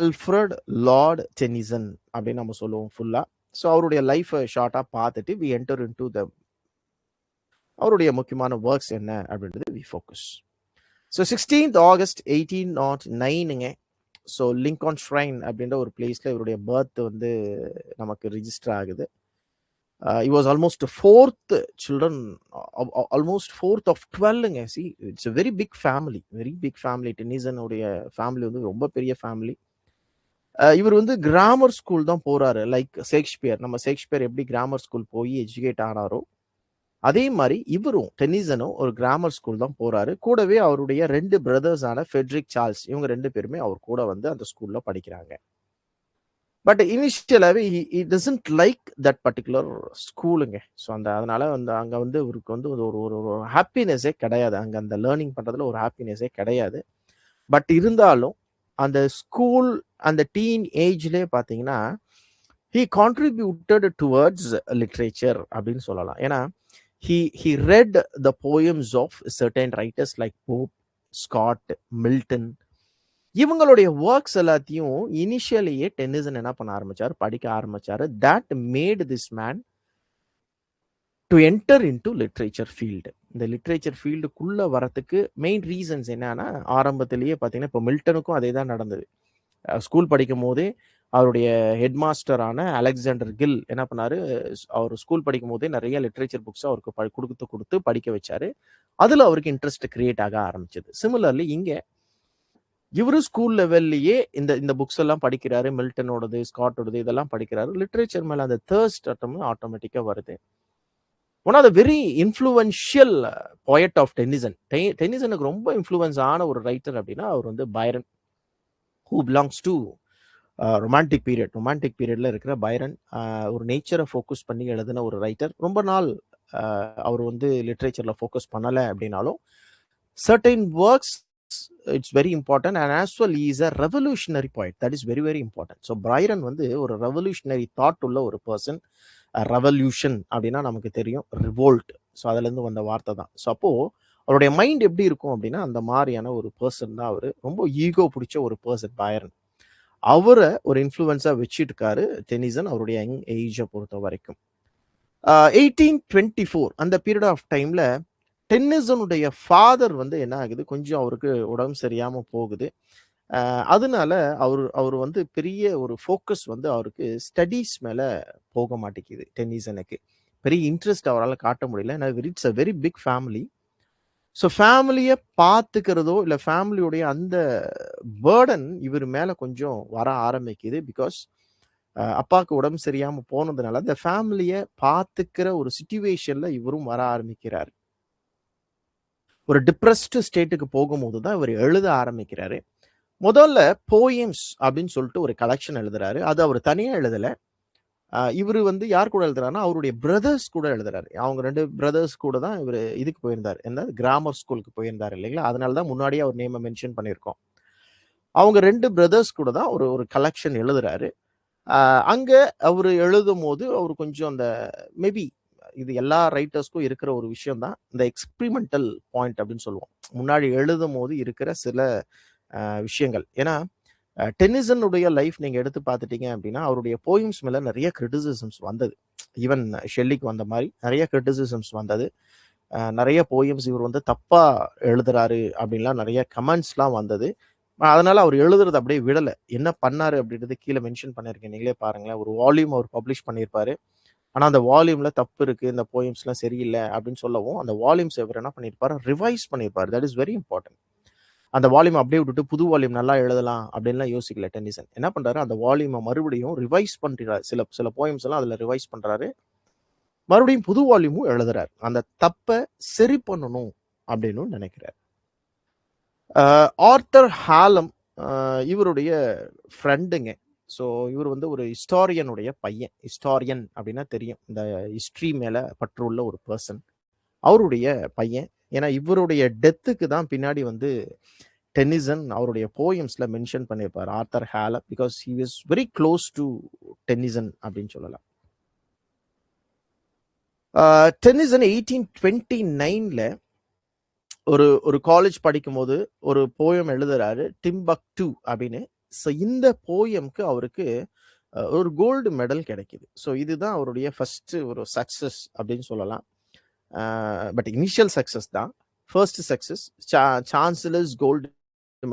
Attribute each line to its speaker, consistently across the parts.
Speaker 1: Alfred Lord tennessine அப்படின்னு நம்ம சொல்லுவோம் ஃபுல்லா. ஸோ அவருடைய லைஃப்பை ஷார்ட்டாக பார்த்துட்டு we enter into the அவருடைய முக்கியமான ஒர்க்ஸ் என்ன அப்படின்றது we focus. So 16th August 1809ங்க. ஸோ லிங்கான் ஷ்ரைன் அப்படின்ற ஒரு பிளேஸில் இவருடைய பர்த் வந்து நமக்கு ரிஜிஸ்டர் ஆகுது. He was almost fourth children, almost fourth of 12ங்க. See, it's a very big family, very big family. Tennessine உடைய ஃபேமிலி வந்து ரொம்ப பெரிய ஃபேமிலி. இவர் வந்து கிராமர் ஸ்கூல் தான் போறாரு. லைக் ஷேக்ஸ்பியர், நம்ம ஷேக்ஸ்பியர் எப்படி கிராமர் ஸ்கூல் போய் எஜுகேட் ஆனாரோ அதே மாதிரி இவரும் டென்னிசனும் ஒரு கிராமர் ஸ்கூல் தான் போறாரு. கூடவே அவருடைய 2 பிரதர்ஸான ஃபெட்ரிக் சார்ல்ஸ், இவங்க 2 பேருமே அவர் கூட வந்து அந்த ஸ்கூல்ல படிக்கிறாங்க. பட் இனிஷியலாகவே he doesn't like that particular ஸ்கூலுங்க. ஸோ அதனால வந்து அங்கே வந்து இவருக்கு வந்து ஒரு ஒரு ஹாப்பினஸே கிடையாது. அங்கே அந்த லேர்னிங் பண்ணுறதுல ஒரு ஹாப்பினஸே கிடையாது. பட் இருந்தாலும் அந்த ஸ்கூல் அந்த டீன் ஏஜ்லேயே பார்த்தீங்கன்னா he contributed towards literature அப்படின்னு சொல்லலாம். ஏன்னா he read the poems of certain writers like Pope, Scott, Milton. இவங்களுடைய ஒர்க்ஸ் எல்லாத்தையும் இனிஷியலியே டென்னிசன் என்ன பண்ண ஆரம்பிச்சாரு, படிக்க ஆரம்பிச்சாரு. That made this man to enter in to literature field. இந்த லிட்ரேச்சர் ஃபீல்டுக்குள்ள வரத்துக்கு மெயின் ரீசன்ஸ் என்னன்னா, ஆரம்பத்திலேயே பார்த்தீங்கன்னா இப்போ மில்டனுக்கும் அதே தான் நடந்தது. ஸ்கூல் படிக்கும் போதே அவருடைய ஹெட் மாஸ்டரான அலெக்சாண்டர் கில் என்ன பண்ணாரு, அவர் ஸ்கூல் படிக்கும் போதே நிறைய லிட்ரேச்சர் புக்ஸ் அவருக்கு கொடுத்து படிக்க வச்சாரு. அதுல அவருக்கு இன்ட்ரெஸ்ட் கிரியேட் ஆக ஆரம்பிச்சது. சிமிலர்லி இங்க இவரு ஸ்கூல் லெவல்லையே இந்த புக்ஸ் எல்லாம் படிக்கிறாரு. மில்டனோடது, ஸ்காட்டோடது இதெல்லாம் படிக்கிறாரு. லிட்ரேச்சர் மேல அந்த தர்ஸ்ட் ஆட்டோமேட்டிக்கா வருது. One of the very influential poet of Tennyson. டென்னிசனுக்கு ரொம்ப இன்ஃப்ளூயன்ஸ் ஆன ஒரு ரைட்டர் அப்படின்னா அவர் வந்து Byron, who belongs to romantic பீரியட்ல இருக்கிற பைரன். ஒரு நேச்சரை ஃபோக்கஸ் பண்ணி எழுதின ஒரு ரைட்டர். ரொம்ப நாள் அவர் வந்து லிட்ரேச்சர்ல ஃபோக்கஸ் பண்ணலை அப்படின்னாலும் certain works it's very important, and as well he is a revolutionary poet. That is very very important. So Byron வந்து ஒரு revolutionary thought உள்ள ஒரு person. ரெவல்யூஷன் அப்படின்னா நமக்கு தெரியும் ரிவோல்ட். ஸோ அதுலேருந்து வந்த வார்த்தை தான். ஸோ அப்போது அவருடைய மைண்ட் எப்படி இருக்கும் அப்படின்னா அந்த மாதிரியான ஒரு பர்சன் தான் அவர். ரொம்ப ஈகோ பிடிச்ச ஒரு பர்சன் பைரன். அவரை ஒரு இன்ஃப்ளூயன்ஸாக வச்சுட்டு இருக்காரு டென்னிசன் அவருடைய யங் ஏஜை பொறுத்த வரைக்கும். 1824 அந்த பீரியட் ஆஃப் டைமில் டென்னிசனுடைய ஃபாதர் வந்து என்ன ஆகுது, கொஞ்சம் அவருக்கு உடம்பு சரியாமல் போகுது. அதனால அவர் வந்து பெரிய ஒரு ஃபோக்கஸ் வந்து அவருக்கு ஸ்டடீஸ் மேலே போக மாட்டேங்குது. டென்னிசனுக்கு பெரிய இன்ட்ரெஸ்ட் அவரால் காட்ட முடியல. It's a very big family. So ஃபேமிலியை பார்த்துக்கிறதோ இல்லை ஃபேமிலியுடைய அந்த பேர்டன் இவர் மேலே கொஞ்சம் வர ஆரம்பிக்குது. பிகாஸ் அப்பாவுக்கு உடம்பு சரியாமல் போனதுனால அந்த ஃபேமிலியை பார்த்துக்கிற ஒரு சிச்சுவேஷனில் இவரும் வர ஆரம்பிக்கிறார். ஒரு டிப்ரெஸ்டு ஸ்டேட்டுக்கு போகும்போது தான் இவர் எழுத ஆரம்பிக்கிறாரு. முதல்ல போயம்ஸ் அப்படின்னு சொல்லிட்டு ஒரு கலெக்ஷன் எழுதுறாரு. அது அவர் தனியாக எழுதலை. இவர் வந்து யார் கூட எழுதுறாருன்னா அவருடைய பிரதர்ஸ் கூட எழுதுறாரு. அவங்க 2 பிரதர்ஸ் கூட தான் இவர் இதுக்கு போயிருந்தார், என்ன கிராமர் ஸ்கூலுக்கு போயிருந்தார் இல்லைங்களா. அதனால தான் முன்னாடியே அவர் நேமை மென்ஷன் பண்ணியிருக்கோம். அவங்க 2 பிரதர்ஸ் கூட தான் ஒரு கலெக்ஷன் எழுதுறாரு. அங்கே அவர் எழுதும் போது அவர் கொஞ்சம் அந்த மேபி இது எல்லா ரைட்டர்ஸ்க்கும் இருக்கிற ஒரு விஷயம் தான் இந்த எக்ஸ்பிரிமெண்டல் பாயிண்ட் அப்படின்னு சொல்லுவோம். முன்னாடி எழுதும் போது இருக்கிற சில விஷயங்கள். ஏன்னா டென்னிசனுடைய லைஃப் நீங்கள் எடுத்து பார்த்துட்டீங்க அப்படின்னா அவருடைய போயம்ஸ் மேலே நிறைய கிரிட்டிசிசம்ஸ் வந்தது. ஈவன் ஷெல்லிக்கு வந்த மாதிரி நிறைய கிரிட்டிசிசம்ஸ் வந்தது. நிறைய போயம்ஸ் இவர் வந்து தப்பாக எழுதுறாரு அப்படின்லாம் நிறைய கமெண்ட்ஸ்லாம் வந்தது. அதனால அவர் எழுதுறது அப்படியே விடலை. என்ன பண்ணாரு அப்படின்றது கீழே மென்ஷன் பண்ணியிருக்கேன், நீங்களே பாருங்களேன். ஒரு வால்யூம் அவர் பப்ளிஷ் பண்ணியிருப்பாரு. ஆனால் அந்த வால்யூமில் தப்பு இருக்குது, இந்த போயம்ஸ்லாம் சரியில்லை அப்படின்னு சொல்லவும் அந்த வால்யூம்ஸ் இவர் என்ன பண்ணியிருப்பாரு, ரிவைஸ் பண்ணியிருப்பார். That is very important. அந்த வால்யூம் அப்படியே விட்டுட்டு புது வால்யூம் நல்லா எழுதலாம் அப்படின்லாம் யோசிக்கல டென்னிசன். என்ன பண்ணுறாரு, அந்த வால்யூமை மறுபடியும் ரிவைஸ் பண்ணுறாரு. சில போயம்ஸ் எல்லாம் அதில் ரிவைஸ் பண்ணுறாரு. மறுபடியும் புது வால்யூமும் எழுதுறாரு. அந்த தப்பை சரி பண்ணணும் அப்படின்னு நினைக்கிறார். ஆர்தர் ஹாலம் இவருடைய ஃப்ரெண்டுங்க. ஸோ இவர் வந்து ஒரு ஹிஸ்டாரியனுடைய பையன். ஹிஸ்டாரியன் அப்படின்னா தெரியும், இந்த ஹிஸ்ட்ரி மேலே பற்றுள்ள ஒரு பர்சன். அவருடைய பையன். ஏன்னா இவருடைய டெத்துக்கு தான் பின்னாடி வந்து டென்னிசன் அவருடைய போயம்ஸ்ல மென்ஷன் பண்ணியிருப்பார் Arthur Hallam. Because he was very close to Tennyson அப்படின்னு சொல்லலாம். டென்னிசன் 1829 ஒரு காலேஜ் படிக்கும் போது ஒரு போயம் எழுதுறாரு, டிம்பக்டு அப்படின்னு. ஸோ இந்த போயம்க்கு அவருக்கு ஒரு கோல்டு மெடல் கிடைக்குது. ஸோ இதுதான் அவருடைய ஃபர்ஸ்ட் ஒரு சக்சஸ் அப்படின்னு சொல்லலாம். பட் இனிஷியல் சக்சஸ் தான். First success chancellor's gold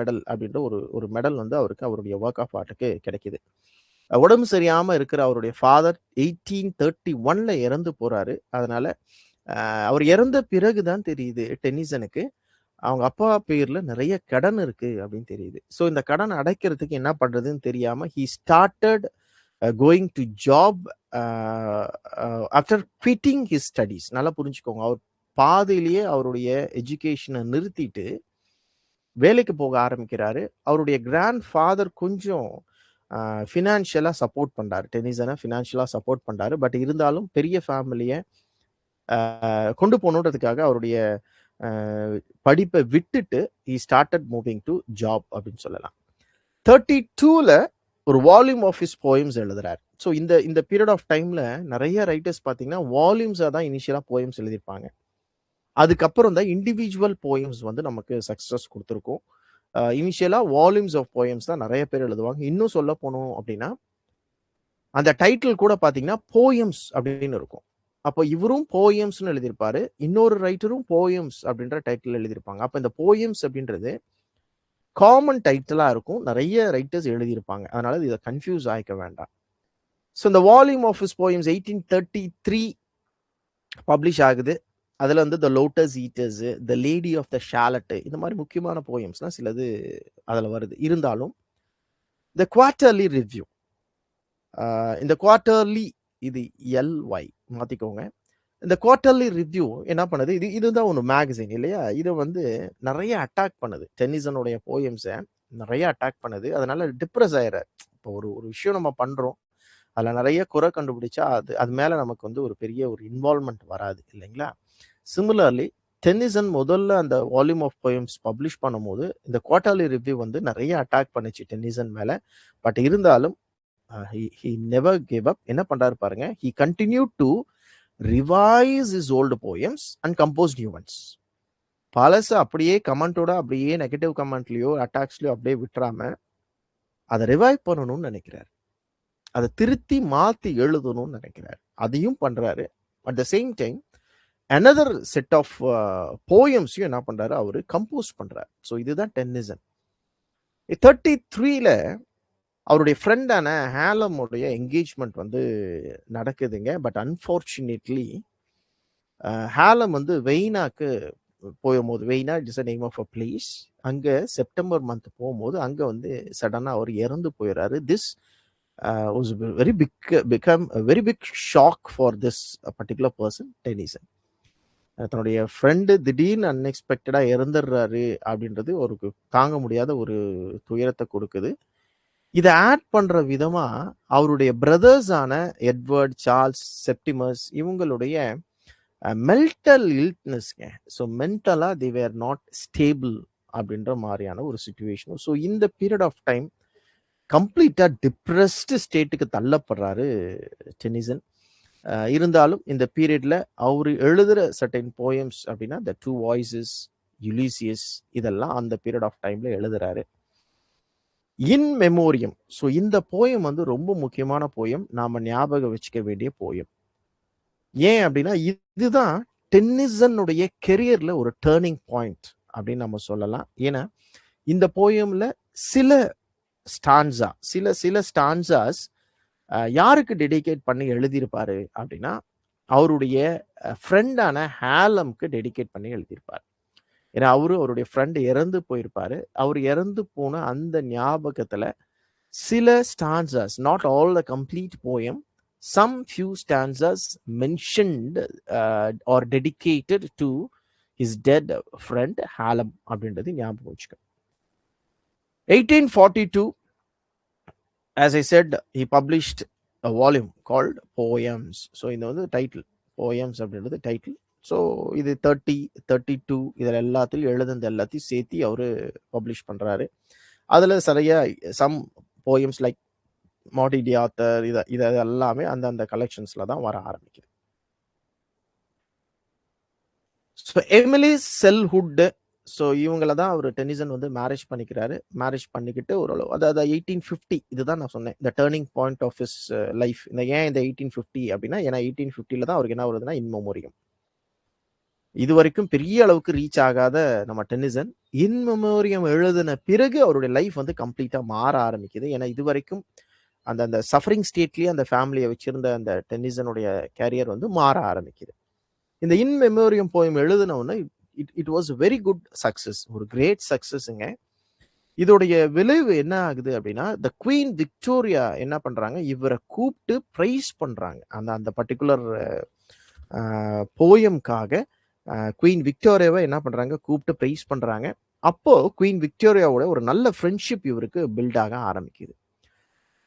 Speaker 1: medal அப்படின்ற ஒரு ஒரு மெடல் வந்து அவருக்கு அவருடைய ஒர்க் ஆஃப் ஆர்ட்டுக்கு கிடைக்குது. உடம்பு சரியாம இருக்கிற அவருடைய ஃபாதர் 1831ல இறந்து போறாரு. அதனால அவர் இறந்த பிறகு தான் தெரியுது டென்னிசனுக்கு அவங்க அப்பா பேர்ல நிறைய கடன் இருக்கு அப்படின்னு தெரியுது. ஸோ இந்த கடன் அடைக்கிறதுக்கு என்ன பண்றதுன்னு தெரியாம he started going to job after quitting his studies. நல்லா புரிஞ்சுக்கோங்க, அவர் பாதையிலேயே அவருடைய எஜுகேஷனை நிறுத்திட்டு வேலைக்கு போக ஆரம்பிக்கிறாரு. அவருடைய கிராண்ட் ஃபாதர் கொஞ்சம் ஃபினான்ஷியலாக சப்போர்ட் பண்ணுறாரு, டென்னிசனை ஃபினான்ஷியலாக சப்போர்ட் பண்ணுறாரு. பட் இருந்தாலும் பெரிய ஃபேமிலியை கொண்டு போகணுன்றதுக்காக அவருடைய படிப்பை விட்டுட்டு he started moving to job அப்படின்னு சொல்லலாம். 32ல ஒரு வால்யூம் ஆஃப் ஹிஸ் போயம்ஸ் எழுதுறாரு. ஸோ இந்த பீரியட் ஆஃப் டைம்ல நிறைய ரைட்டர்ஸ் பார்த்தீங்கன்னா வால்யூம்ஸாக தான் இனிஷியலாக போயம்ஸ் எழுதியிருப்பாங்க. அதுக்கப்புறம் தான் இண்டிவிஜுவல் போயம்ஸ் வந்து நமக்கு சக்ஸஸ் கொடுத்துருக்கும். இனிஷியலாக வால்யூம்ஸ் ஆஃப் போயம்ஸ் தான் நிறைய பேர் எழுதுவாங்க. இன்னும் சொல்ல போனோம் அப்படின்னா அந்த டைட்டில் கூட பார்த்தீங்கன்னா போயம்ஸ் அப்படின்னு இருக்கும். அப்போ இவரும் போயம்ஸ்னு எழுதியிருப்பாரு, இன்னொரு ரைட்டரும் போயம்ஸ் அப்படின்ற டைட்டில் எழுதியிருப்பாங்க. அப்போ இந்த போயம்ஸ் அப்படின்றது காமன் டைட்டிலாக இருக்கும், நிறைய ரைட்டர்ஸ் எழுதியிருப்பாங்க. அதனால இதை கன்ஃபியூஸ் ஆகிக்க வேண்டாம். ஸோ இந்த volume of his poems 1833 publish ஆகுது. அதில் வந்து the lotus eaters, the lady of the Shalott, இந்த மாதிரி முக்கியமான போயம்ஸ்லாம் சிலது அதில் வருது. இருந்தாலும் த குவார்ட்டர்லி ரிவ்யூ, இந்த குவார்ட்டர்லி இது எல்ஒய் மாற்றிக்கோங்க. இந்த குவார்ட்டர்லி ரிவ்யூ என்ன பண்ணுது, இதுதான் ஒன்று மேகசின் இல்லையா, இதை வந்து நிறைய அட்டாக் பண்ணுது, டென்னிசனுடைய போயம்ஸை நிறைய அட்டாக் பண்ணுது. அதனால டிப்ரெஸ் ஆயிடுறாரு. இப்போ ஒரு விஷயம் நம்ம பண்ணுறோம், அதில் நிறைய குறை கண்டுபிடிச்சா அது மேலே நமக்கு வந்து ஒரு பெரிய ஒரு இன்வால்மெண்ட் வராது இல்லைங்களா. சிமிலர்லி டென்னிசன் முதல்ல அந்த வால்யூம் ஆஃப் போயம்ஸ் பப்ளிஷ் பண்ணும்போது இந்த குவார்ட்டர்லி ரிவ்யூ வந்து நிறைய அட்டாக் பண்ணிச்சு டென்னிசன் மேலே. பட் இருந்தாலும் he never gave up. என்ன பண்றாரு பாருங்க, he continued to revise his old poems and compose new ones. பழச அப்படியே கமெண்டோட அப்படியே நெகட்டிவ் கமெண்ட்லயோ அட்டாக்ஸ்லயோ அப்படியே விட்டுறாம அதை ரிவைவ் பண்ணணும்னு நினைக்கிறாரு, அதை திருத்தி மாத்தி எழுதணும்னு நினைக்கிறாரு. அதையும் பண்றாரு. At the same time another set of poems என்ன பண்றாரு, அவரு கம்போஸ் பண்றாரு. ஸோ இதுதான் டென்னிசன். 33ல அவருடைய ஃப்ரெண்டான ஹேலமுடைய என்கேஜ்மெண்ட் வந்து நடக்குதுங்க. பட் அன்ஃபார்ச்சுனேட்லி ஹேலம் வந்து வெய்னாக்கு போகும்போது, Vienna it's a name of a place, அங்கே செப்டம்பர் மந்த் போகும்போது அங்கே வந்து சடனாக அவர் இறந்து போயிடுறாரு. This was very big shock for this particular person Tennyson. தன்னுடைய ஃப்ரெண்டு திடீர்னு அன்எக்ஸ்பெக்டடாக இறந்துடுறாரு அப்படின்றது ஒரு தாங்க முடியாத ஒரு துயரத்தை கொடுக்குது. இதை ஆட் பண்ற விதமா அவருடைய பிரதர்ஸான எட்வர்ட், சார்ல்ஸ், செப்டிமஸ் இவங்களுடைய மென்டல் இல்னஸ்ங்க. ஸோ மென்டலா தி வேர் நாட் ஸ்டேபிள் அப்படின்ற மாதிரியான ஒரு சுச்சுவேஷன். ஸோ இந்த பீரியட் ஆஃப் டைம் கம்ப்ளீட்டா டிப்ரெஸ்டு ஸ்டேட்டுக்கு தள்ளப்படுறாரு டென்னிசன். இருந்தாலும் இந்த பீரியட்ல அவர் எழுதுற சர்டைன் போயம்ஸ் அப்படின்னா த டூ வாய்ஸஸ், யுலிசியஸ், இதெல்லாம் அந்த பீரியட் ஆஃப் டைம்ல எழுதுறாரு. இன் மெமோரியம். ஸோ இந்த போயம் வந்து ரொம்ப முக்கியமான போயம், நாம ஞாபகம் வச்சுக்க வேண்டிய போயம். ஏன் அப்படின்னா இதுதான் டென்னிசனுடைய கெரியர்ல ஒரு டேர்னிங் பாயிண்ட் அப்படின்னு நம்ம சொல்லலாம். ஏன்னா இந்த போயம்ல சில ஸ்டான்ஸா சில ஸ்டான்ஸாஸ் யாருக்கு டெடிகேட் பண்ணி எழுதியிருப்பாரு அப்படின்னா அவருடைய ஃப்ரெண்டான ஹேலம்க்கு டெடிகேட் பண்ணி எழுதியிருப்பார். ஏன்னா அவருடைய ஃப்ரெண்ட் இறந்து போயிருப்பாரு. அவர் இறந்து போன அந்த ஞாபகத்துல சில stanzas, not all the complete poem, some few stanzas mentioned or dedicated to his dead friend Hallam அப்படின்றது ஞாபகம் வச்சுக்க. 1842, as I said, he published a volume called Poems. So இந்த வந்து டைட்டில், Poems அப்படின்றது டைட்டில். ஸோ இது 30, 32 இதில் எல்லாத்தையும் எழுதுனது எல்லாத்தையும் சேர்த்து அவரு பப்ளிஷ் பண்றாரு. அதுல சரியா சம் போயம்ஸ் லைக் மாடி டி ஆத்தர் இது எல்லாமே அந்த கலெக்ஷன்ஸ்ல தான் வர ஆரம்பிக்குது. ஸோ எமிலி செல்ஹுட் ஸோ இவங்கள தான் அவர் டென்னிசன் வந்து மேரேஜ் பண்ணிக்கிறாரு. மேரேஜ் பண்ணிக்கிட்டு ஓரளவு அதாவது 1850 இதுதான் நான் சொன்னேன். The turning point of his life. ஏன் இந்த 1850 அப்படின்னா, ஏன்னா 1850ல தான் அவருக்கு என்ன வருதுன்னா இன் மெமோரியம். இது வரைக்கும் பெரிய அளவுக்கு ரீச் ஆகாத நம்ம டென்னிசன் இன் மெமோரியம் எழுதின பிறகு அவருடைய லைஃப் வந்து கம்ப்ளீட்டா மாற ஆரம்பிக்குது. ஏன்னா இது வரைக்கும் அந்த அந்த சஃபரிங் ஸ்டேட்லயே அந்த ஃபேமிலியை வச்சிருந்த அந்த டென்னிசனுடைய கேரியர் வந்து மாற ஆரம்பிக்குது. இந்த இன் மெமோரியம் போயம் எழுதின உடனே it was very good success, ஒரு கிரேட் சக்சஸ்ங்க. இதோடைய விளைவு என்ன ஆகுது அப்படின்னா, த குவீன் விக்டோரியா என்ன பண்றாங்க, இவரை கூப்பிட்டு பிரைஸ் பண்றாங்க. அந்த அந்த பர்டிகுலர் போயம்காக குவீன் விக்டோரியாவை என்ன பண்றாங்க, கூப்பிட்டு பிரைஸ் பண்றாங்க. அப்போ குவீன் விக்டோரியாவோட ஒரு நல்ல ஃப்ரெண்ட்ஷிப் இவருக்கு பில்ட் ஆக ஆரம்பிக்குது.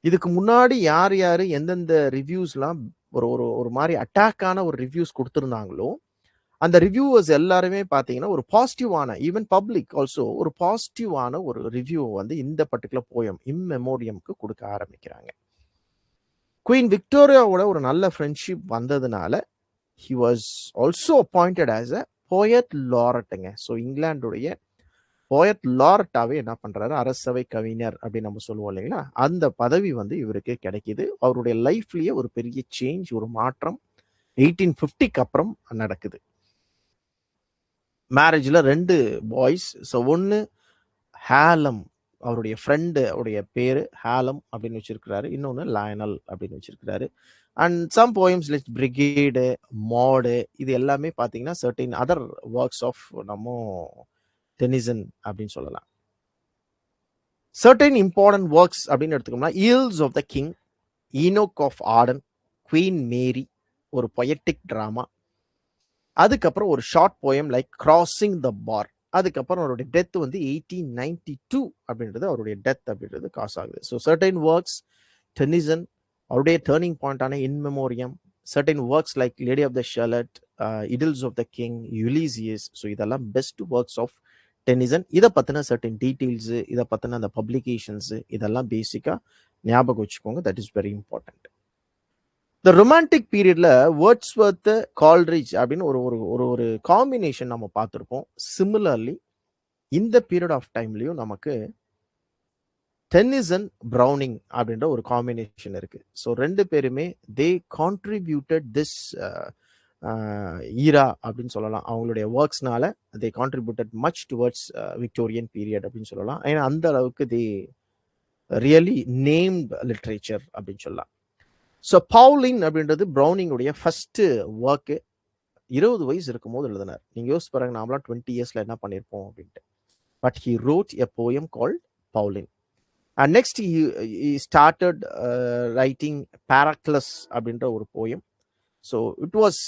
Speaker 1: இதுக்கு முன்னாடி யார் யாரு எந்தெந்த ரிவ்யூஸ்லாம் ஒரு ஒரு ஒரு மாதிரி அட்டாக்கான ஒரு ரிவ்யூஸ் கொடுத்துருந்தாங்களோ, அந்த ரிவ்யூவர்ஸ் எல்லாருமே பார்த்தீங்கன்னா ஒரு பாசிட்டிவான, ஈவன் பப்ளிக் ஆல்சோ ஒரு பாசிட்டிவான ஒரு ரிவ்யூ வந்து இந்த பர்டிகுலர் போயம் இன் மெமோரியம்க்கு கொடுக்க ஆரம்பிக்கிறாங்க. குவீன் விக்டோரியாவோட ஒரு நல்ல ஃப்ரெண்ட்ஷிப் வந்ததுனால he was also appointed as a poet laureate. So இங்கிலாந்துடைய போயட் லாரட்டாவே என்ன பண்றாரு, அரசவை கவிஞர் அப்படின்னு நம்ம சொல்லுவோம் இல்லைங்களா, அந்த பதவி வந்து இவருக்கு கிடைக்குது. அவருடைய லைஃப்லயே ஒரு பெரிய சேஞ்ச், ஒரு மாற்றம் 1850க்கு அப்புறம் நடக்குது. மேரேஜ்ல 2 பாய்ஸ். ஸோ ஒன்று ஹேலம், அவருடைய ஃப்ரெண்டு உடைய பேரு ஹேலம் அப்படின்னு வச்சிருக்கிறாரு. இன்னொன்று லயனல் அப்படின்னு வச்சிருக்கிறாரு. And some poems like brigade, Maud, இது எல்லாமே பார்த்தீங்கன்னா சர்டைன் அதர் ஒர்க்ஸ் ஆஃப் நம்ம டென்னிசன் அப்படின்னு சொல்லலாம். சர்டைன் இம்பார்ட்டன்ட் ஒர்க்ஸ் அப்படின்னு எடுத்துக்கோம்னா, Idylls of the king, Enoch of Arden, queen Mary, ஒரு பொயட்டிக் ட்ராமா. அதுக்கப்புறம் ஒரு short poem like crossing the bar. அதுக்கப்புறம் அவருடைய டெத் வந்து 1892 அப்படின்றது அவருடைய டெத் அப்படின்றது காசு ஆகுது. ஸோ சர்டைன் ஒர்க்ஸ் டென்னிசன், அவருடைய டேர்னிங் பாயிண்டான in memoriam, certain works like lady of the Shalott, idylls of the king, Ulysses. So இதெல்லாம் பெஸ்ட் ஒர்க்ஸ் ஆஃப் டென்னிசன். இதை பற்றின சர்டன் டீட்டெயில்ஸு, இதை பற்றின அந்த பப்ளிகேஷன்ஸு, இதெல்லாம் பேசிக்காக ஞாபகம் வச்சுக்கோங்க. That is very important. இந்த ரொமான்டிக் பீரியட்ல வேர்ட்ஸ்வர்த், கால்ரிட்ஜ் அப்படின்னு ஒரு ஒரு ஒரு ஒரு காம்பினேஷன் நம்ம பார்த்துருப்போம். சிமிலர்லி இந்த பீரியட் ஆஃப் டைம்லையும் நமக்கு டென்னிசன், ப்ரௌனிங் அப்படின்ற ஒரு காம்பினேஷன் இருக்கு. ஸோ 2 பேருமே தே கான்ட்ரிபியூட்டட் திஸ் ஈரா அப்படின்னு சொல்லலாம். அவங்களுடைய ஒர்க்ஸ்னால they contributed much towards Victorian period அப்படின்னு சொல்லலாம். ஏன்னா அந்த அளவுக்கு தே ரியலி நேம்ட் லிட்ரேச்சர் அப்படின்னு சொல்லலாம். ஸோ பவுலின் அப்படின்றது ப்ரௌனிங்குடைய ஃபர்ஸ்ட் ஒர்க்கு. 20 வயசு இருக்கும் போது எழுதினார். நீங்க யோசிச்சு பாருங்க, நாமலாம் 20 இயர்ஸ்ல என்ன பண்ணியிருப்போம் அப்படின்ட்டு. But he wrote a poem called Pauline. And next he started writing Paracelsus அப்படின்ற ஒரு போயம். ஸோ இட் வாஸ்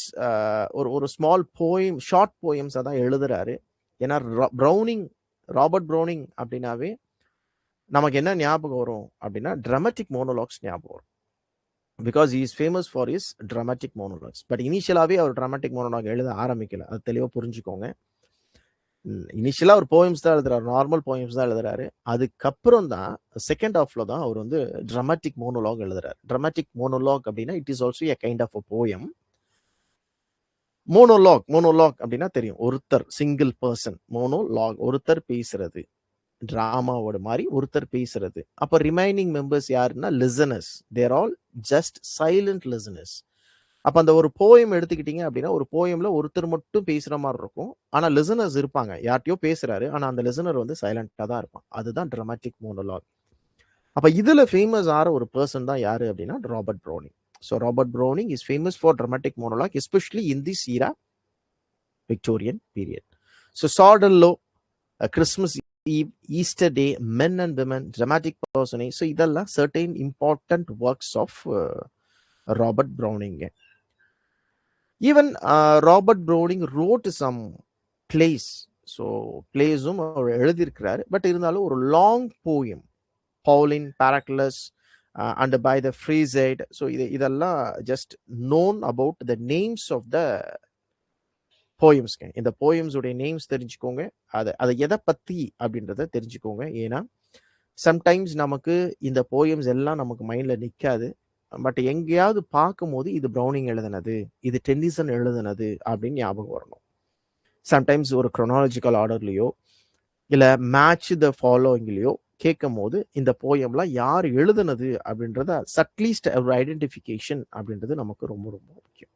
Speaker 1: ஒரு ஸ்மால் போயம், ஷார்ட் போயம்ஸாக தான் எழுதுறாரு. ஏன்னா ராபர்ட் ப்ரௌனிங் அப்படின்னாவே நமக்கு என்ன ஞாபகம் வரும் அப்படின்னா ட்ராமாட்டிக் மோனோலாக்ஸ் ஞாபகம் வரும். Because he is famous for his dramatic monologues. But இனிஷியலாகவே அவர் ட்ராமாட்டிக் மோனோலாக் எழுத ஆரம்பிக்கல, அது தெளிவாக புரிஞ்சுக்கோங்க. இனிஷியலாக ஒரு போயம்ஸ் தான் எழுதுறாரு, நார்மல் போயம்ஸ் தான் எழுதுறாரு. அதுக்கப்புறம் தான் செகண்ட் ஹாஃப்ல தான் அவர் வந்து ட்ராமாட்டிக் மோனோலாக் எழுதுறாரு. ட்ராமாட்டிக் மோனோலாக் அப்படின்னா it is also a kind of a poem. Monologue அப்படின்னா தெரியும், ஒருத்தர், சிங்கிள் பர்சன். மோனோலாக் ஒருத்தர் பேசுறது, டிராமாவோட மாதிரி ஒருத்தர் பேசுறது. அப்போ ரிமைனிங் மெம்பர்ஸ் யாருன்னா லிசனர்ஸ். தேர் ஆல் ஜஸ்ட் சைலண்ட் லிசனர்ஸ். அப்போ அந்த ஒரு போயம் எடுத்துக்கிட்டீங்க அப்படின்னா, ஒரு போயம்ல ஒருத்தர் மட்டும் பேசுற மாதிரி இருக்கும். ஆனா லிசனர்ஸ் இருப்பாங்க, யார்ட்டையோ பேசுறாரு, ஆனா அந்த லிசனர் வந்து சைலண்டா தான் இருப்பான். அதுதான் ட்ராமாட்டிக் மோனோலாக். அப்ப இதுல ஃபேமஸ் ஆற ஒரு பர்சன் தான் யாரு அப்படின்னா Robert Browning. So Robert Browning is famous for dramatic monologue, especially in this era, Victorian period. So Sordello, Christmas eve, Easter day, men and women, dramatic personage. So இதெல்லாம் certain important works of Robert Browning. Even Robert Browning wrote some plays. So பிளேஸும் அவர் எழுதியிருக்கிறாரு. But இருந்தாலும் ஒரு long poem, Pauline, Paracelsus and by the fireside. So இதெல்லாம் just known about the names of the போயம்ஸ்ங்க. இந்த poems உடைய names தெரிஞ்சுக்கோங்க, அதை எதை பத்தி அப்படின்றத தெரிஞ்சுக்கோங்க. ஏன்னா சம்டைம்ஸ் நமக்கு இந்த போயம்ஸ் எல்லாம் நமக்கு மைண்ட்ல நிற்காது. பட் எங்கேயாவது பார்க்கும்போது இது ப்ரௌனிங் எழுதுனது, இது டென்னிசன் எழுதுனது அப்படின்னு ஞாபகம் வரணும். சம்டைம்ஸ் ஒரு குரோனாலஜிக்கல் ஆர்டர்லையோ இல்லை மேட்ச் த ஃபாலோயிங்லேயோ கேட்கும் போது இந்த போயம்லாம் யார் எழுதுனது அப்படின்றத அட்லீஸ்ட் ஒரு ஐடென்டிஃபிகேஷன் அப்படின்றது நமக்கு ரொம்ப ரொம்ப முக்கியம்.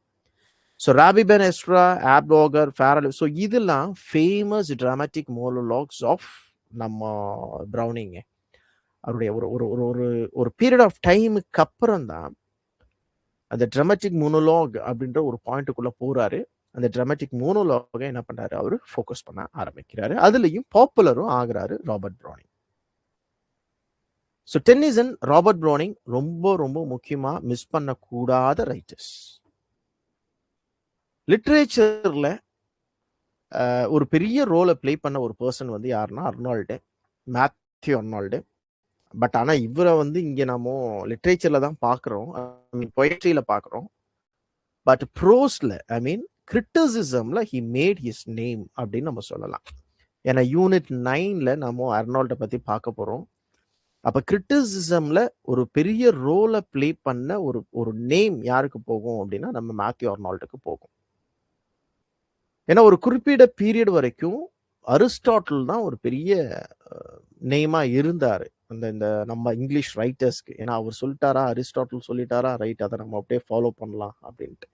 Speaker 1: So rabi pen extra, ஆப்வாகர், ஃபேரல், so இதெல்லாம் ஃபேமஸ் ட்ராமாட்டிக் மோனோலாக்ஸ் ஆஃப் நம்ம ப்ரௌனிங்க. அவருடைய ஒரு ஒரு ஒரு ஒரு ஒரு பீரியட் ஆஃப் டைமுக்கு அப்புறம் தான் அந்த ட்ராமாட்டிக் மோனோலாக் அப்படின்ற ஒரு பாயிண்ட்டுக்குள்ளே போகிறாரு. அந்த ட்ராமாட்டிக் மோனோலாகை என்ன பண்ணுறாரு, அவர் ஃபோக்கஸ் பண்ண ஆரம்பிக்கிறாரு. அதுலேயும் பாப்புலரும் ஆகுறாரு Robert Browning. So tennessine, Robert browning ரொம்ப ரொம்ப முக்கியமாக மிஸ் பண்ணக்கூடாத ரைட்டர்ஸ். லிட்ரேச்சரில் ஒரு பெரிய ரோலை ப்ளே பண்ண ஒரு பர்சன் வந்து யாருன்னா அர்னால்டு, மேத்யூ அர்னால்டு. பட் ஆனால் இவரை வந்து இங்கே நம்ம லிட்ரேச்சரில் தான் பார்க்குறோம், ஐ மீன் பொயட்ரியில் பார்க்குறோம். பட் ப்ரோஸில், ஐ மீன் கிரிட்டிசிசமில் ஹி மேட் ஹிஸ் நேம் அப்படின்னு நம்ம சொல்லலாம். ஏன்னா யூனிட் 9ல் நம்ம அர்னால்டை பற்றி பார்க்க போகிறோம். அப்போ கிரிட்டிசிசமில் ஒரு பெரிய ரோலை ப்ளே பண்ண ஒரு நேம் யாருக்கு போகும் அப்படின்னா நம்ம மேத்யூ அர்னால்டுக்கு போகும். ஏன்னா ஒரு குறிப்பிட்ட பீரியட் வரைக்கும் அரிஸ்டாட்டில் தான் ஒரு பெரிய நேமாக இருந்தார் இந்த நம்ம இங்கிலீஷ் ரைட்டர்ஸ்க்கு. ஏன்னா அவர் சொல்லிட்டாரா, அரிஸ்டாட்டில் சொல்லிட்டாரா, ரைட், அதை நம்ம அப்படியே ஃபாலோ பண்ணலாம் அப்படின்ட்டு.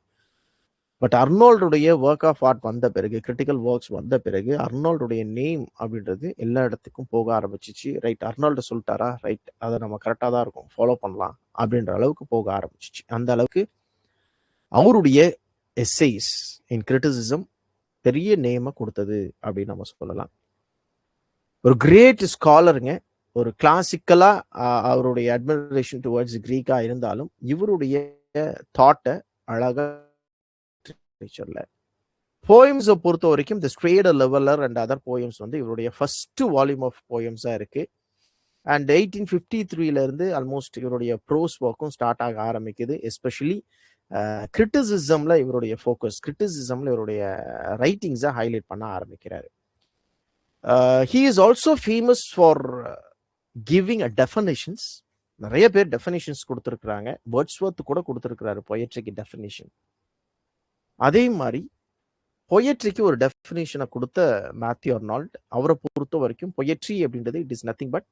Speaker 1: பட் அர்னால்டுடைய ஒர்க் ஆஃப் ஆர்ட் வந்த பிறகு, கிரிட்டிக்கல் ஒர்க்ஸ் வந்த பிறகு அர்னால்டுடைய நேம் அப்படின்றது எல்லா இடத்துக்கும் போக ஆரம்பிச்சிச்சு. ரைட், அர்னால்டு சொல்லிட்டாரா, ரைட், அதை நம்ம கரெக்டாக தான் இருக்கும், ஃபாலோ பண்ணலாம் அப்படின்ற அளவுக்கு போக ஆரம்பிச்சிச்சு. அந்த அளவுக்கு அவருடைய எஸ்ஸேஸ் இன் கிரிட்டிசிசம் பெரிய நேமை கொடுத்தது அப்படின்னு நம்ம சொல்லலாம். ஒரு கிரேட் ஸ்காலருங்க. ஒரு கிளாசிக்கலாக அவருடைய அட்மிரேஷன் டுவர்ட்ஸ் கிரீக்கா இருந்தாலும் இவருடைய தாட்டை அழகாக போயம்ஸை பொறுத்த வரைக்கும் தி ஸ்ட்ரேடர் லெவலர் அண்ட் அதர் போயம்ஸ் வந்து இவருடைய ஃபர்ஸ்ட் வால்யூம் ஆஃப் போயம்ஸாக இருக்கு. அண்ட் 1853 ஆல்மோஸ்ட் இவருடைய ப்ரோஸ் ஒர்க்கும் ஸ்டார்ட் ஆக ஆரம்பிக்குது. எஸ்பெஷலி கிரிட்டிசிசம்ல இவருடைய ஃபோக்கஸ், கிரிட்டிசிசம்ல இவருடைய ரைட்டிங்ஸை ஹைலைட் பண்ண ஆரம்பிக்கிறாரு. He is also famous for giving a definitions. நிறைய பேர் டெஃபனிஷன்ஸ் கொடுத்துருக்குறாங்க. வேர்ட்ஸ்வர்த் கூட கொடுத்துருக்கிறாரு பொயட்ரிக்கு டெஃபினிஷன். அதே மாதிரி பொயட்ரிக்கு ஒரு டெஃபினேஷனை கொடுத்த மேத்யூ அர்னால்ட். அவரை பொறுத்த வரைக்கும் பொயட்ரி அப்படின்றது it is nothing but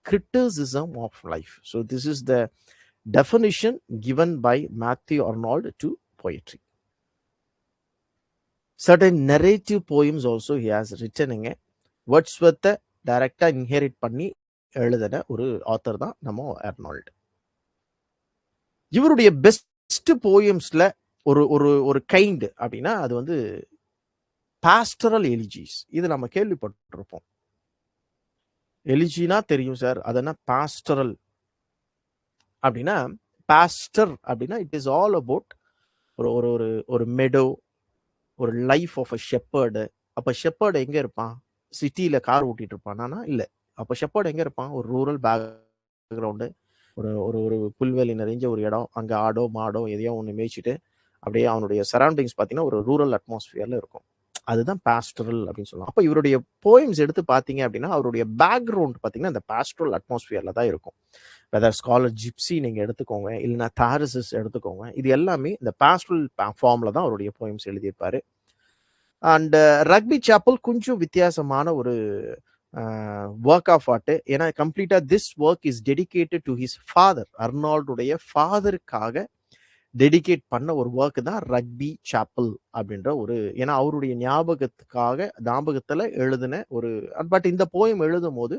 Speaker 1: criticism of life. So this is the definition given by Matthew Arnold to poetry. Certain narrative poems also he has written. Wordsworth டைரக்டா இன்ஹெரிட் பண்ணி எழுதின ஒரு ஆத்தர் தான் நம்ம அர்னால்ட். இவருடைய பெஸ்ட் போயம்ஸ்ல ஒரு ஒரு ஒரு கைண்ட் அப்படின்னா அது வந்து பாஸ்டரல் எலிஜிஸ். இது நம்ம கேள்விப்பட்டிருப்போம். எலிஜினா தெரியும் சார், அதனா பாஸ்டரல் அப்படின்னா, பாஸ்டர் அப்படின்னா இட் இஸ் ஆல் அபவுட் ஒரு ஒரு ஒரு ஒரு மெடோ, ஒரு லைஃப் ஆஃப் அ ஷெப்பர்டு. அப்போ ஷெப்பர்டு எங்கே இருப்பான்? சிட்டியில் கார் ஓட்டிட்டு இருப்பானா? இல்லை. அப்போ ஷெப்பர்டு எங்கே இருப்பான்? ஒரு ரூரல் பேக்ரவுண்டு, ஒரு ஒரு ஒரு புல்வெளி நிறைஞ்ச ஒரு இடம், அங்கே ஆடோ மாடோ எதையோ ஒன்று மேய்ச்சிட்டு அப்படியே அவனுடைய சரௌண்டிங்ஸ் பார்த்தீங்கன்னா ஒரு ரூரல் அட்மாஸ்ஃபியரில் இருக்கும். அதுதான் பாஸ்டரல் அப்படின்னு சொல்லலாம். அப்போ இவருடைய போயம்ஸ் எடுத்து பார்த்தீங்க அப்படின்னா அவருடைய பேக்ரவுண்ட் பார்த்தீங்கன்னா இந்த பாஸ்டரல் அட்மாஸ்ஃபியரில் தான் இருக்கும். வெதர் ஸ்காலர் ஜிப்சி நீங்கள் எடுத்துக்கோங்க, இல்லைன்னா தாரிசஸ் எடுத்துக்கோங்க, இது எல்லாமே இந்த பாஸ்டரல் ஃபார்மில் தான் அவருடைய போயம்ஸ் எழுதியிருப்பாரு. அண்ட் ரக்பி சாப்பல் கொஞ்சம் வித்தியாசமான ஒரு ஒர்க் ஆஃப் ஆர்ட். ஏன்னா கம்ப்ளீட்டாக this work is dedicated to his father. அர்னால்டுடைய ஃபாதருக்காக டெடிகேட் பண்ண ஒரு ஒர்க் தான் ரக்பி சாப்பல் அப்படின்ற ஒரு, ஏன்னா அவருடைய ஞாபகத்தில் எழுதின ஒரு. பட் இந்த போயம் எழுதும் போது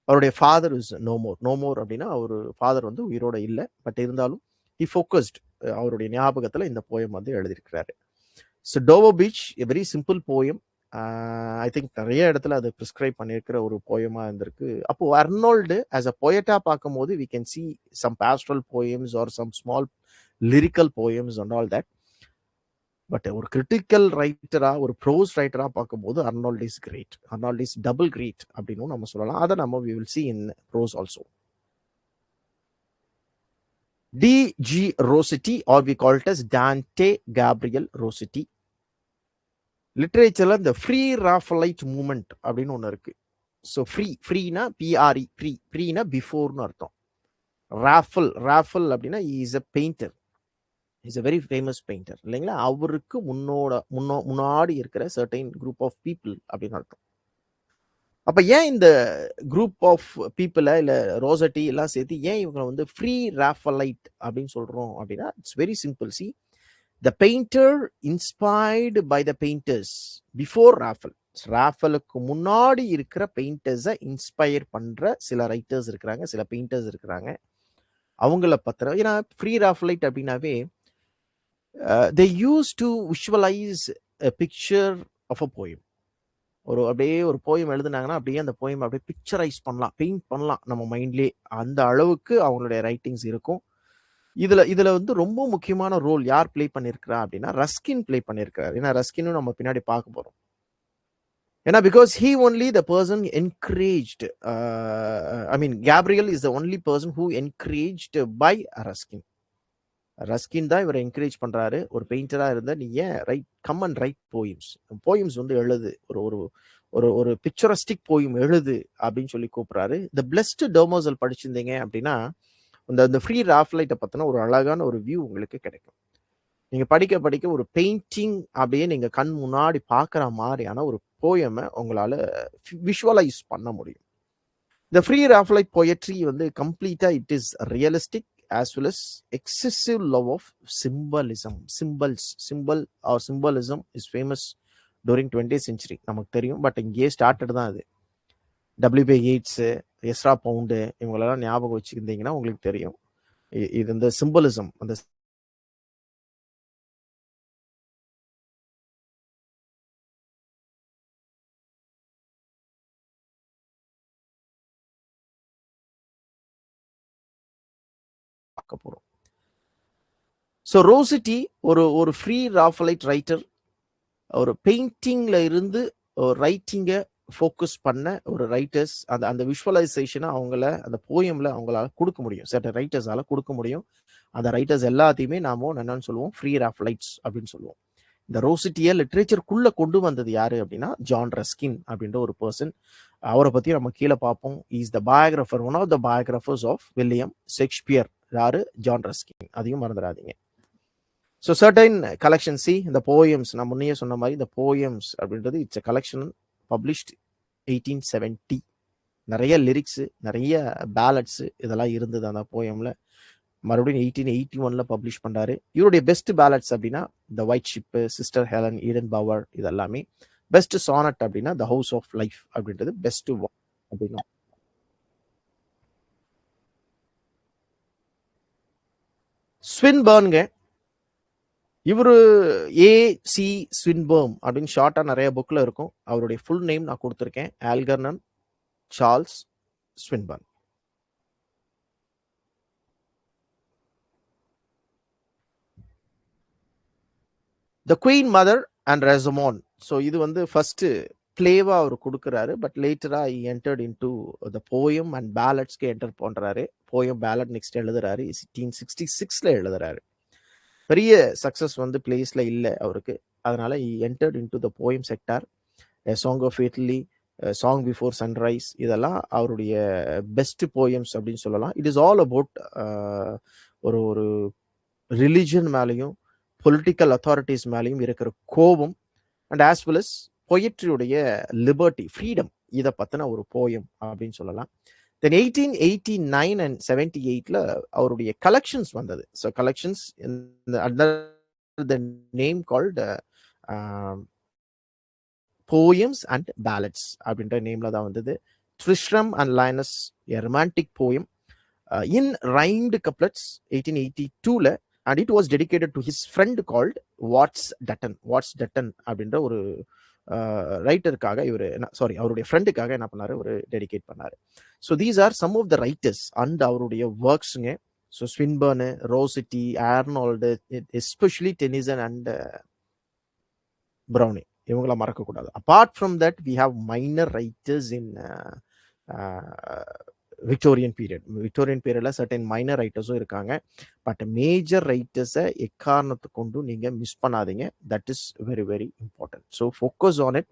Speaker 1: அவருடைய ஃபாதர் இஸ் நோமோர் அப்படின்னா அவர் ஃபாதர் வந்து உயிரோட இல்லை. பட் இருந்தாலும் ஹி ஃபோக்கஸ்ட், அவருடைய ஞாபகத்தில் இந்த போயம் வந்து எழுதியிருக்கிறாரு. So Dover beach a very simple poem. I think நிறைய இடத்துல அது ப்ரிஸ்கிரைப் பண்ணியிருக்கிற ஒரு போயமாக இருந்திருக்கு. அப்போது அர்னால்டு ஆஸ் அ போயட்டாக பார்க்கும்போது we can see some pastoral poems or some small lyrical poems and all that. But ஒரு கிரிட்டிக்கல் ரைட்டரா, ஒரு ப்ரோஸ் ரைட்டரா பார்க்கும்போது Arnold is great. Arnold is double great அப்படின்னு நம்ம சொல்லலாம். அதை நம்ம we will see in prose also. D.G. Rossetti, or we call it as Dante Gabriel Rossetti. லிட்ரேச்சர்ல இந்த ஃப்ரீ ராஃபலைட் மூமெண்ட் அப்படின்னு ஒன்று இருக்கு. ஸோ ஃப்ரீனா பிஆர்இ, ஃப்ரீனா பிஃபோர்னு அர்த்தம். ராஃபல் அப்படின்னா is a painter, is a very famous painter இல்லைங்களா. அவருக்கு முன்னாடி இருக்கிற சர்டைன் குரூப் ஆஃப் பீப்புள் அப்படின்னு அர்த்தம். அப்ப ஏன் இந்த குரூப் ஆஃப் பீப்புள இல்ல ரோசட்டி எல்லாம் சேர்த்து ஏன் இவங்க வந்து ஃப்ரீ ராஃபலைட் அப்படின்னு சொல்றோம் அப்படின்னா, it's very simple. See, the painter inspired by the painters before Raphael. ராஃபலுக்கு முன்னாடி இருக்கிற பெயிண்டர்ஸை இன்ஸ்பயர் பண்ற சில ரைட்டர்ஸ் இருக்கிறாங்க, சில பெயிண்டர்ஸ் இருக்கிறாங்க. அவங்கள பத்திர ஏன்னா ஃப்ரீ ராஃபலைட் அப்படின்னாவே they use to visualise a picture of a poem. அப்படியே ஒரு போயம் எழுதுனாங்கன்னா அப்படியே அந்த போயம் அப்படியே பிக்சரைஸ் பண்ணலாம், பெயிண்ட் பண்ணலாம் நம்ம மைண்ட்லேயே. அந்த அளவுக்கு அவங்களுடைய ரைட்டிங்ஸ் இருக்கும். இதுல வந்து ரொம்ப முக்கியமான ரோல் யார் பிளே பண்ணியிருக்கிறா அப்படின்னா ரஸ்கின் பிளே பண்ணியிருக்காரு. ஏன்னா ரஸ்கினும் நம்ம பின்னாடி பார்க்க போறோம். ஏன்னா because he only the person encouraged, Gabriel is the only person who encouraged by Ruskin. Ruskin தான் இவரை என்கரேஜ் பண்றாரு. ஒரு பெயிண்டரா இருந்தா நீ ஏன் கம் அண்ட் ரைட் போயம்ஸ் வந்து எழுது, ஒரு ஒரு ஒரு ஒரு பிக்சரஸ்டிக் போயம் எழுது அப்படின்னு சொல்லி கூப்பிடுறாரு. இந்த பிளஸ்ட் டோமோசல் படிச்சிருந்தீங்க அப்படின்னா இந்த ஃப்ரீ ராஃப்லைட்டை பத்தின ஒரு அழகான ஒரு வியூ உங்களுக்கு கிடைக்கும். நீங்க படிக்க படிக்க ஒரு பெயிண்டிங் அப்படியே நீங்க கண் முன்னாடி பார்க்குற மாதிரியான ஒரு போயமை உங்களால விஷுவலைஸ் பண்ண முடியும். இந்த ஃப்ரீ ராஃப்லைட் போயட்ரி வந்து கம்ப்ளீட்டா it is realistic as well as excessive love of symbolism. Symbolism is famous during 20th century, நமக்கு தெரியும். பட் இங்கேயே ஸ்டார்டட் தான் அது. WB Yeats, எஸ்ரா பவுண்டு இவங்களெல்லாம் ஞாபகம் வச்சுக்கிட்டீங்கன்னா உங்களுக்கு தெரியும். இது இந்த சிம்பலிசம் அந்த பார்க்க போறோம். ஸோ ரோசிட்டி ஒரு ஃப்ரீ ராஃபலைட் ரைட்டர், ஒரு பெயிண்டிங்ல இருந்து ரைட்டிங்கை ஃபோக்கஸ் பண்ண ஒரு ரைட்டர்ஸ். அந்த விஷுவலைசேஷனை அந்த போயம்ல அவங்களால கொடுக்க முடியும், சர்டன் ரைட்டர்ஸால கொடுக்க முடியும். அந்த ரைட்டர்ஸ் எல்லாத்தையுமே நாம என்னன்னு சொல்லுவோம், ஃப்ரீ ராஃபலைட்ஸ் அப்படின்னு சொல்லுவோம். இந்த ரோசிட்டியை லிட்ரேச்சருக்குள்ள கொண்டு வந்தது யாரு அப்படின்னா ஜான் ரஸ்கின் அப்படின்ற ஒரு பர்சன். அவரை பத்தி நம்ம கீழே பார்ப்போம். Is the biographer, one of the biographers of William Shakespeare. யாரு? John Ruskin. அதையும் மறந்துடாதீங்க. ஸோ சர்டைன் கலெக்ஷன், சி இந்த போயம்ஸ் நான் முன்னையே சொன்ன மாதிரி இந்த போயம்ஸ் அப்படின்றது இட்ஸ் எ கலெக்ஷன் பப்ளிஷ்ட் 1870. நிறைய லிரிக்ஸு, நிறைய பேலட்ஸு இதெல்லாம் இருந்தது அந்த போயம்ல. மறுபடியும் 1881 பப்ளிஷ் பண்றாரு. இவருடைய பெஸ்ட் பேலட்ஸ் அப்படின்னா த white ship, sister Helen, Eden power, இதெல்லாமே. பெஸ்ட் சானட் அப்படின்னா த ஹவுஸ் ஆஃப் லைஃப் அப்படின்றது பெஸ்ட் அப்படின்னா. ஸ்வின்பர்ன்ங்க, இவரு ஏசி ஸ்வின்பர்ன் அப்படின்னு ஷார்ட்டா நிறைய புக்ல இருக்கும். அவருடைய ஃபுல் நேம் நான் கொடுத்துருக்கேன், Algernon Charles Swinburne. The queen mother and Rosamond. So இது வந்து ஃபர்ஸ்ட் பிளேவா அவர் கொடுக்குறாரு. பட் லேட்டரா entered into the poem and பேலட்ஸ்க்கு என்டர் பண்றாரு. போயம் பேலட் நெக்ஸ்ட் எழுதுறாரு, 1866 எழுதுறாரு. பெரிய சக்சஸ் வந்து பிளேஸ்ல இல்லை அவருக்கு. அதனால entered into the poem sector. Song of Italy, song before sunrise, இதெல்லாம் அவருடைய பெஸ்ட் போயம்ஸ் அப்படின்னு சொல்லலாம். இட் இஸ் ஆல் அபவுட் ஒரு ஒரு ரிலிஜன் மேலேயும் பொலிட்டிக்கல் அத்தாரிட்டிஸ் மேலேயும் இருக்கிற கோபம் அண்ட் ஆஸ் வெல் அஸ் பொயட்ரியுடைய லிபர்ட்டி, ஃப்ரீடம், இதை பற்றின ஒரு போயம் அப்படின்னு சொல்லலாம். தென் 1889 and 78 அவருடைய கலெக்ஷன்ஸ் வந்தது. So collections under the name called poems and ballads அப்படின்ற நேம்ல தான் வந்தது. Tristram and Lyonesse, a romantic poem in rhymed couplets 1882 and it was dedicated to his friend called Watts Dunton அப்படின்ற ஒரு ரைட்டருக்காக அவருடைய ஃப்ரெண்டுக்காக என்ன பண்ணாரு, ஒரு டெடிகேட் பண்ணாரு. So these are some of the writers and அவருடைய ஒர்க்ஸுங்க. So Swinburne, Rossetti, Arnold, especially Tennyson and Browning, இவங்கள மறக்கக்கூடாது. Apart from that we have minor writers in Victorian பீரியட்ல சர்டன் மைனர் ரைட்டர்ஸும் இருக்காங்க. பட் மேஜர் ரைட்டர்ஸை எக்காரணத்தை கொண்டும் நீங்க மிஸ் பண்ணாதீங்க. That is very very important. So focus on it.